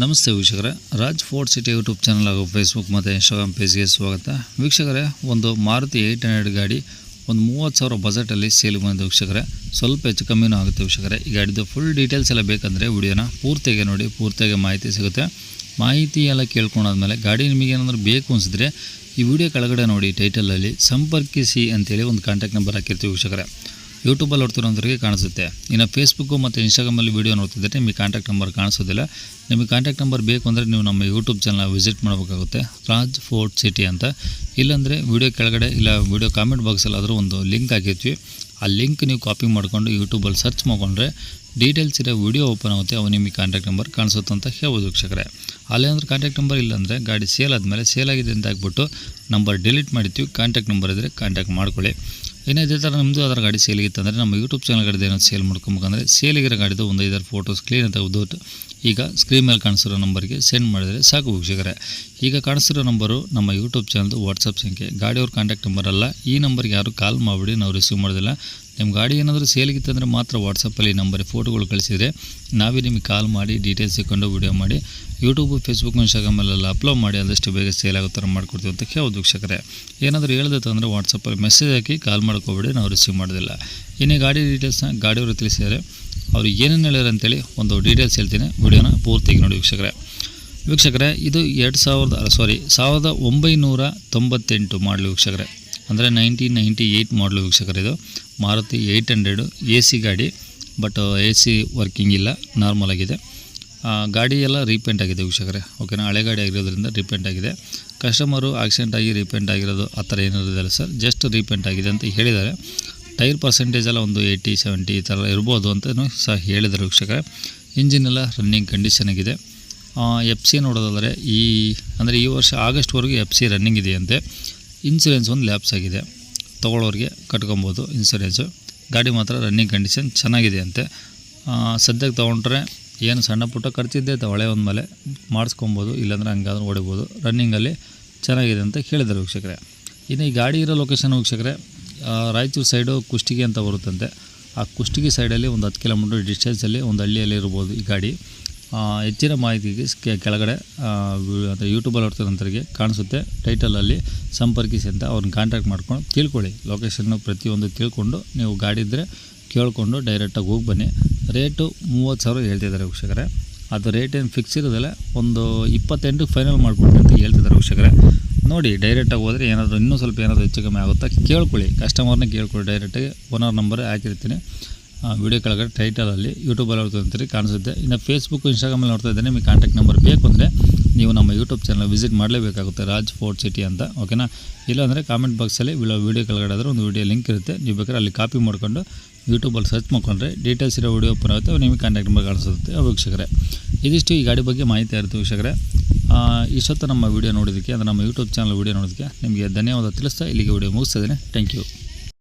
ನಮಸ್ತೆ ವೀಕ್ಷಕರೇ, Raj fort city YouTube channel ಹಾಗೂ ಫೇಸ್ಬುಕ್ ಮತ್ತು ಇನ್ಸ್ಟಾಗ್ರಾಮ್ ಪೇಜ್ಗೆ ಸ್ವಾಗತ. ವೀಕ್ಷಕರೇ, ಒಂದು ಮಾರುತಿ 800 ಗಾಡಿ ಒಂದು 30,000 ಬಜೆಟಲ್ಲಿ ಸೇಲ್ ಬಂದಿದೆ ವೀಕ್ಷಕರೇ. ಸ್ವಲ್ಪ ಹೆಚ್ಚು ಕಮ್ಮಿನೂ ಆಗುತ್ತೆ ವೀಕ್ಷಕರೇ. ಈ ಗಾಡಿದು ಫುಲ್ ಡೀಟೇಲ್ಸ್ ಎಲ್ಲ ಬೇಕಂದರೆ ವಿಡಿಯೋನ ಪೂರ್ತಿಯಾಗಿ ನೋಡಿ, ಪೂರ್ತಿಯಾಗಿ ಮಾಹಿತಿ ಸಿಗುತ್ತೆ. ಮಾಹಿತಿ ಎಲ್ಲ ಕೇಳ್ಕೊಂಡಾದ್ಮೇಲೆ ಗಾಡಿ ನಿಮಗೆ ಏನಾದರೂ ಬೇಕು ಅನಿಸಿದ್ರೆ ಈ ವಿಡಿಯೋ ಕೆಳಗಡೆ ನೋಡಿ, ಟೈಟಲಲ್ಲಿ ಸಂಪರ್ಕಿಸಿ ಅಂತೇಳಿ ಒಂದು ಕಾಂಟ್ಯಾಕ್ಟ್ ನಂಬರ್ ಹಾಕಿರ್ತೀವಿ ವೀಕ್ಷಕರೇ. ಯೂಟ್ಯೂಬಲ್ಲಿ ನೋಡ್ತಿರೋಂಥವ್ರಿಗೆ ಕಾಣಿಸುತ್ತೆ. ಇನ್ನು ಫೇಸ್ಬುಕ್ಕು ಮತ್ತು ಇನ್ಸ್ಟಾಗ್ರಾಮಲ್ಲಿ ವೀಡಿಯೋ ನೋಡ್ತಿದ್ದರೆ ನಿಮಗೆ ಕಾಂಟ್ಯಾಕ್ಟ್ ನಂಬರ್ ಕಾಣಿಸೋದಿಲ್ಲ. ನಿಮಗೆ ಕಾಂಟ್ಯಾಕ್ಟ್ ನಂಬರ್ ಬೇಕು ಅಂದರೆ ನೀವು ನಮ್ಮ ಯೂಟ್ಯೂಬ್ ಚಾನಲ್ ವಿಸಿಟ್ ಮಾಡಬೇಕಾಗುತ್ತೆ, ರಾಜ್ ಫೋರ್ಟ್ ಸಿಟಿ ಅಂತ. ಇಲ್ಲಾಂದರೆ ವೀಡಿಯೋ ಕೆಳಗಡೆ ಇಲ್ಲ ವೀಡಿಯೋ ಕಾಮೆಂಟ್ ಬಾಕ್ಸಲ್ಲಿ ಆದರೂ ಒಂದು ಲಿಂಕ್ ಹಾಕಿರ್ತೀವಿ. ಆ ಲಿಂಕ್ ನೀವು ಕಾಪಿ ಮಾಡಿಕೊಂಡು ಯೂಟ್ಯೂಬಲ್ಲಿ ಸರ್ಚ್ ಮಾಡಿಕೊಂಡ್ರೆ ಡೀಟೇಲ್ಸ್ ಇರೋ ವೀಡಿಯೋ ಓಪನ್ ಆಗುತ್ತೆ. ಅವು ನಿಮಗೆ ಕಾಂಟ್ಯಾಕ್ಟ್ ನಂಬರ್ ಕಾಣಿಸುತ್ತೆ ಅಂತ ಹೇಳ್ಬೋದು ವೀಕ್ಷಕರೇ. ಅಲ್ಲೇ ಅಂದ್ರೆ ಕಾಂಟ್ಯಾಕ್ಟ್ ನಂಬರ್ ಇಲ್ಲಾಂದರೆ ಗಾಡಿ ಸೇಲ್ ಆದಮೇಲೆ ಸೇಲ್ ಆಗಿದೆ ಅಂತ ಹಾಕ್ಬಿಟ್ಟು ನಂಬರ್ ಡಿಲೀಟ್ ಮಾಡಿರ್ತೀವಿ. ಕಾಂಟ್ಯಾಕ್ಟ್ ನಂಬರ್ ಇದ್ದರೆ ಕಾಂಟ್ಯಾಕ್ಟ್ ಮಾಡ್ಕೊಳ್ಳಿ. ಇನ್ನು ಇದೇ ಥರ ನಿಮ್ಮದು ಅದರ ಗಾಡಿ ಸೇಲಿಗಿತ್ತಂದರೆ ನಮ್ಮ ಯೂಟ್ಯೂಬ್ ಚಾನಲ್ ಗಾಡಿದು ಏನಾದ್ರು ಸೇಲ್ ಮಾಡ್ಕೊಬೇಕಂದ್ರೆ ಸೇಲಿಗಿರೋ ಗಾಡಿದು ಒಂದು 5 ಫೋಟೋಸ್ ಕ್ಲೀನ್ ತೆಗೆದು ಈಗ ಸ್ಕ್ರೀನ್ ಮೇಲೆ ಕಾಣಿಸಿರೋ ನಂಬರ್ಗೆ ಸೆಂಡ್ ಮಾಡಿದರೆ ಸಾಕು ವೀಕ್ಷಕರೇ. ಈಗ ಕಾಣಿಸಿರೋ ನಂಬರು ನಮ್ಮ ಯೂಟ್ಯೂಬ್ ಚಾನಲ್ದು ವಾಟ್ಸಪ್ ಸಂಖ್ಯೆ, ಗಾಡಿಯವ್ರ ಕಾಂಟ್ಯಾಕ್ಟ್ ನಂಬರ್ ಅಲ್ಲ. ಈ ನಂಬರ್ಗೆ ಯಾರು ಕಾಲ್ ಮಾಡಿಬಿಡಿ, ನಾವು ರಿಸೀವ್ ಮಾಡೋದಿಲ್ಲ. ನಿಮ್ಮ ಗಾಡಿ ಏನಾದರೂ ಸೇಲಿಗಿತ್ತಂದರೆ ಮಾತ್ರ ವಾಟ್ಸಪ್ಪಲ್ಲಿ ನಂಬರ್ ಫೋಟೋಗಳು ಕಳಿಸಿದರೆ ನಾವೇ ನಿಮಗೆ ಕಾಲ್ ಮಾಡಿ ಡೀಟೇಲ್ಸ್ ಇಟ್ಕೊಂಡು ವಿಡಿಯೋ ಮಾಡಿ ಯೂಟ್ಯೂಬು, ಫೇಸ್ಬುಕ್, ಇನ್ಸ್ಟಾಗ್ರಾಮಲ್ಲೆಲ್ಲ ಅಪ್ಲೋಡ್ ಮಾಡಿ ಆದಷ್ಟು ಬೇಗ ಸೇಲ್ ಆಗೋ ಥರ ಮಾಡ್ಕೊಡ್ತೀವಿ ಅಂತ ಕೇಳೋದು ವೀಕ್ಷಕರೇ. ಏನಾದರೂ ಹೇಳ್ದೈತೆ ಅಂದರೆ ವಾಟ್ಸಪ್ಪಲ್ಲಿ ಮೆಸೇಜ್ ಹಾಕಿ ಕಾಲ್ ಮಾಡ್ಕೊಬೇಡಿ, ನಾವು ರಿಸೀವ್ ಮಾಡೋದಿಲ್ಲ. ಇನ್ನು ಗಾಡಿ ಡೀಟೇಲ್ಸ್ನ ಗಾಡಿಯವರು ತಿಳಿಸಿದರೆ ಅವರು ಏನೇನು ಹೇಳ್ಯಾರ ಅಂತೇಳಿ ಒಂದು ಡೀಟೇಲ್ಸ್ ಹೇಳ್ತೀನಿ, ವಿಡಿಯೋನ ಪೂರ್ತಿಯಾಗಿ ನೋಡಿ ವೀಕ್ಷಕರೇ. ಇದು 1998 ಮಾಡಲು ವೀಕ್ಷಕರೇ, ಅಂದರೆ 1998 ಮಾಡಲು ವೀಕ್ಷಕರೇ. ಇದು ಮಾರುತಿ 800 AC ಗಾಡಿ, ಬಟ್ AC ವರ್ಕಿಂಗ್ ಇಲ್ಲ, ನಾರ್ಮಲ್ ಆಗಿದೆ. ಗಾಡಿ ಎಲ್ಲ ರೀಪೇಂಟ್ ಆಗಿದೆ ವೀಕ್ಷಕರೇ, ಓಕೆನಾ. ಹಳೆ ಗಾಡಿ ಆಗಿರೋದ್ರಿಂದ ರೀಪೇಂಟ್ ಆಗಿದೆ. ಕಸ್ಟಮರು ಆಕ್ಸಿಡೆಂಟ್ ಆಗಿ ರೀಪೇಂಟ್ ಆಗಿರೋದು ಆ ಥರ ಏನಿರೋದಿಲ್ಲ ಸರ್, ಜಸ್ಟ್ ರೀಪೇಂಟ್ ಆಗಿದೆ ಅಂತ ಹೇಳಿದ್ದಾರೆ. ಟೈರ್ ಪರ್ಸೆಂಟೇಜ್ ಎಲ್ಲ ಒಂದು 80-70 ಈ ಥರ ಇರ್ಬೋದು ಅಂತಲೂ ಸಹ ಹೇಳಿದ್ದಾರೆ ವೀಕ್ಷಕರೇ. ಇಂಜಿನ್ ಎಲ್ಲ ರನ್ನಿಂಗ್ ಕಂಡೀಷನ್ ಆಗಿದೆ. FC ನೋಡೋದಾದರೆ ಈ ವರ್ಷ ಆಗಸ್ಟ್ವರೆಗೂ FC ರನ್ನಿಂಗ್ ಇದೆಯಂತೆ. ಇನ್ಸೂರೆನ್ಸ್ ಒಂದು ಲ್ಯಾಪ್ಸ್ ಆಗಿದೆ, ತೊಗೊಳ್ಳೋರಿಗೆ ಕಟ್ಕೊಬೋದು ಇನ್ಸೂರೆನ್ಸು. ಗಾಡಿ ಮಾತ್ರ ರನ್ನಿಂಗ್ ಕಂಡೀಷನ್ ಚೆನ್ನಾಗಿದೆ ಅಂತೆ. ಸದ್ಯಕ್ಕೆ ತೊಗೊಂಡ್ರೆ ಏನು ಸಣ್ಣ ಪುಟ್ಟ ಖರ್ಚಿದ್ದೆ ಹಳೆ ಒಂದು ಮೇಲೆ ಮಾಡಿಸ್ಕೊಬೋದು, ಇಲ್ಲಾಂದರೆ ಹಂಗಾದ್ರೂ ಹೊಡಿಬೋದು. ರನ್ನಿಂಗಲ್ಲಿ ಚೆನ್ನಾಗಿದೆ ಅಂತ ಹೇಳಿದ್ದಾರೆ ವೀಕ್ಷಕರೇ. ಇನ್ನು ಈ ಗಾಡಿ ಇರೋ ಲೊಕೇಶನ್ ವೀಕ್ಷಕರೇ, ರಾಯಚೂರು ಸೈಡು ಕುಷ್ಟಗಿ ಅಂತ ಬರುತ್ತಂತೆ. ಆ ಕುಷ್ಟಗಿ ಸೈಡಲ್ಲಿ ಒಂದು 10 ಕಿಲೋಮೀಟರ್ ಡಿಸ್ಟೆನ್ಸಲ್ಲಿ ಒಂದು ಹಳ್ಳಿಯಲ್ಲಿ ಇರ್ಬೋದು ಈ ಗಾಡಿ. ಹೆಚ್ಚಿನ ಮಾಹಿತಿಗೆ ಕೆಳಗಡೆ ಯೂಟ್ಯೂಬಲ್ಲಿ ನೋಡ್ತಿರೋಂಥವ್ರಿಗೆ ಕಾಣಿಸುತ್ತೆ, ಟೈಟಲಲ್ಲಿ ಸಂಪರ್ಕಿಸಿ ಅಂತ ಅವ್ರನ್ನ ಕಾಂಟ್ಯಾಕ್ಟ್ ಮಾಡ್ಕೊಂಡು ತಿಳ್ಕೊಳ್ಳಿ. ಲೊಕೇಶನ್ನು ಪ್ರತಿಯೊಂದು ತಿಳ್ಕೊಂಡು ನೀವು ಗಾಡಿ ಇದ್ದರೆ ಕೇಳಿಕೊಂಡು ಡೈರೆಕ್ಟಾಗಿ ಹೋಗಿ ಬನ್ನಿ. ರೇಟು 30,000 ಹೇಳ್ತಿದ್ದಾರೆ ವೀಕ್ಷಕರೇ. ಅದು ರೇಟ್ ಏನು ಫಿಕ್ಸ್ ಇರೋದಿಲ್ಲ, ಒಂದು 28 ಫೈನಲ್ ಮಾಡಿಕೊಡ್ರಿ ಅಂತ ಹೇಳ್ತಿದ್ದಾರೆ ವೀಕ್ಷಕರೇ. ನೋಡಿ, ಡೈರೆಕ್ಟಾಗಿ ಹೋದರೆ ಏನಾದರೂ ಇನ್ನೂ ಸ್ವಲ್ಪ ಏನಾದರೂ ಹೆಚ್ಚು ಕಮ್ಮಿ ಆಗುತ್ತಾ ಕೇಳ್ಕೊಳ್ಳಿ, ಕಸ್ಟಮರ್ನ ಕೇಳ್ಕೊಳ್ಳಿ. ಡೈರೆಕ್ಟಾಗಿ ಓನರ್ ನಂಬರ್ ಹಾಕಿರ್ತೀನಿ ವಿಡಿಯೋ ಕೆಳಗಡೆ ಟೈಟಲಲ್ಲಿ. ಯೂಟ್ಯೂಬಲ್ಲಿ ನೋಡ್ತಿರ್ತೀರಿ ಕಾಣಿಸುತ್ತೆ. ಇನ್ನು ಫೇಸ್ಬುಕ್, ಇನ್ಸ್ಟಾಗ್ರಾಮಲ್ಲಿ ನೋಡ್ತಾ ಇದ್ದೇನೆ. ನಿಮಗೆ ಕಾಂಟ್ಯಾಕ್ಟ್ ನಂಬರ್ ಬೇಕು ಅಂದರೆ ನೀವು ನಮ್ಮ ಯೂಟ್ಯೂಬ್ ಚಾನಲ್ ವಿಸಿಟ್ ಮಾಡಲೇಬೇಕಾಗುತ್ತೆ, ರಾಜ್ ಫೋರ್ಟ್ ಸಿಟಿ ಅಂತ, ಓಕೆನಾ. ಇಲ್ಲಾಂದರೆ ಕಾಮೆಂಟ್ ಬಾಕ್ಸಲ್ಲಿ ವಿಡಿಯೋ ಕೆಳಗಡೆ ಆದರೂ ಒಂದು ವಿಡಿಯೋ ಲಿಂಕ್ ಇರುತ್ತೆ, ನೀವು ಬೇಕಾದ್ರೆ ಅಲ್ಲಿ ಕಾಪಿ ಮಾಡಿಕೊಂಡು ಯೂಟ್ಯೂಬಲ್ಲಿ ಸರ್ಚ್ ಮಾಡ್ಕೊಂಡ್ರೆ ಡೀಟೇಲ್ಸ್ ಇರೋ ವಿಡಿಯೋ ಓಪನ್ ಆಗುತ್ತೆ, ನಿಮಗೆ ಕಾಂಟ್ಯಾಕ್ಟ್ ನಂಬರ್ ಕಾಣಿಸುತ್ತೆ ವೀಕ್ಷಕರೇ. ಇದಿಷ್ಟು ಈ ಗಾಡಿ ಬಗ್ಗೆ ಮಾಹಿತಿ ಇರುತ್ತೆ ವೀಕ್ಷಕರೇ. ಇಷ್ಟೊತ್ತು ನಮ್ಮ ವಿಡಿಯೋ ನೋಡೋದಕ್ಕೆ, ನಮ್ಮ ಯೂಟ್ಯೂಬ್ ಚಾನಲ್ ವಿಡಿಯೋ ನೋಡೋದಕ್ಕೆ ನಿಮಗೆ ಧನ್ಯವಾದ ತಿಳಿಸ್ತಾ ಇಲ್ಲಿಗೆ ವಿಡಿಯೋ ಮುಗಿಸ್ತಿದ್ದೇನೆ. Thank you.